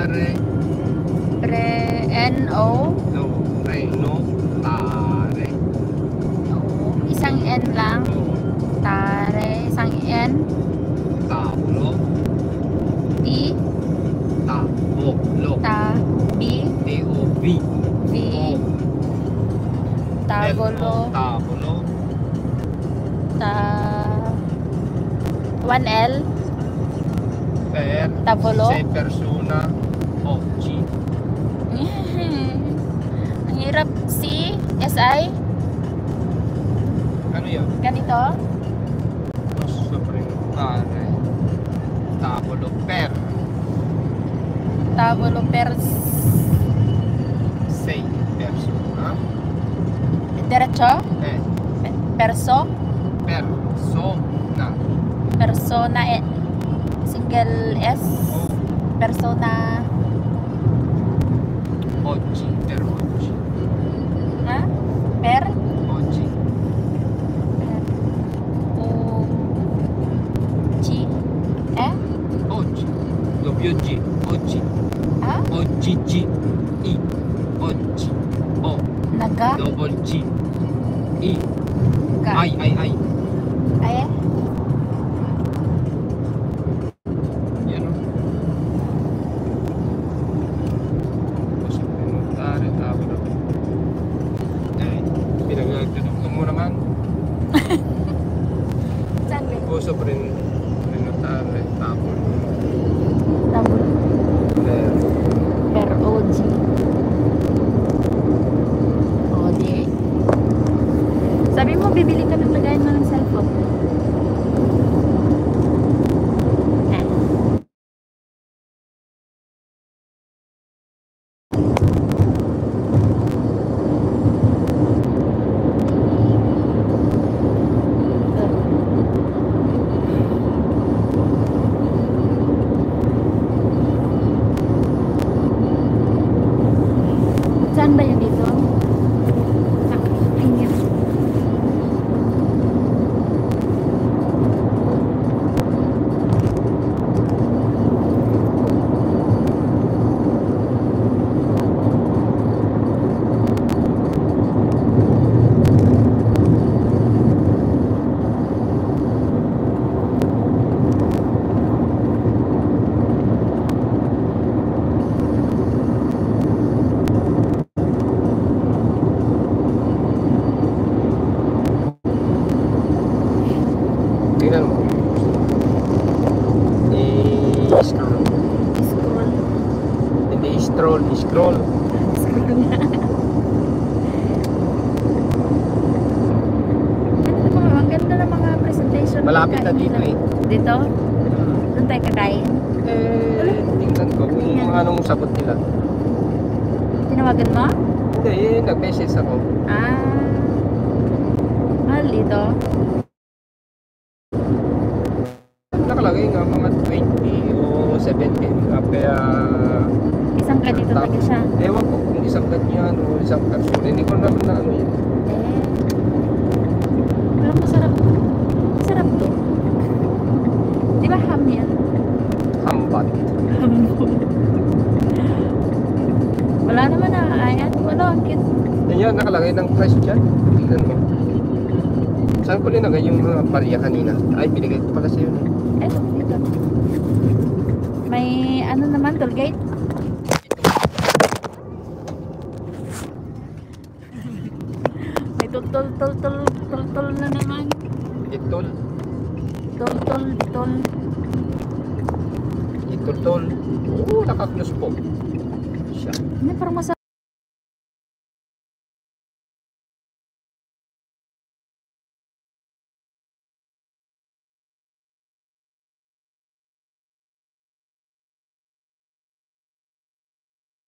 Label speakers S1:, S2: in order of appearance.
S1: Tare.
S2: N-O.
S1: No. Reno. Tare.
S2: Isang N lang.
S1: No.
S2: Tare. Isang N.
S1: Taulo.
S2: T.
S1: Taulo.
S2: B.
S1: T-O-V.
S2: V. Tagulo.
S1: Tagulo.
S2: 1L.
S1: Per.
S2: Tabulo.
S1: Se persona. Oggi.
S2: Ang hirap. C. S-I.
S1: Ano yun?
S2: Ganito.
S1: Tare. Tabulo. Per.
S2: Tabulo per.
S1: Sei persona.
S2: Diretso.
S1: Eh.
S2: Perso.
S1: Persona.
S2: Persona. Single S. Persona.
S1: Oggi. Per oggi.
S2: Ha? Per.
S1: Oggi.
S2: G.
S1: Oggi. Doppio G. Oggi.
S2: Ha?
S1: Oggi G. I. Oggi. O.
S2: Naga.
S1: Double G. I.
S2: Ga.
S1: I.
S2: Ay.
S1: Yan o. Gusto ko notare. Tabulo. Eh. Pinagagtanong mo naman.
S2: Saan ba?
S1: Gusto ko rin notare. Tabulo.
S2: Tabulo. Per OG. OG. Sabi mo, bibili ka ng lagayan mo ng cellphone. Saan ba yun dito? Ayun.
S1: Tingnan mo. I-scroll.
S2: Scroll.
S1: Hindi i-stroll. I-scroll.
S2: Scroll nga. Ang ganda ng mga presentation.
S1: Malapit na dito eh.
S2: Dito? Doon tayo kakain?
S1: Tingnan ko kung anong sagot nila.
S2: Tinawagan mo?
S1: Hindi, nag-message ako.
S2: Mahal dito?
S1: Nakalagay nga mga 20 o 17. Kaya
S2: Isang ganito talaga siya.
S1: ewan ko kung isang ganyan o isang person. Hindi ko naman na ano yun.
S2: Alam mo, sarap. Sarap to. Di ba ham yan?
S1: Hambat.
S2: Wala naman na. Ayan. Wala. Ang cute.
S1: Yan, nakalagay ng price dyan. Tingnan mo. Saan ko linagay yung mga barya kanina? Ay, binigay ko pala sa'yo.
S2: Eh, dito. May ano naman, toll gate? May tol na naman.
S1: Itol.
S2: Tol.
S1: Itol. Oo, nakaklose po. Siya.
S2: Ano, parang masarap.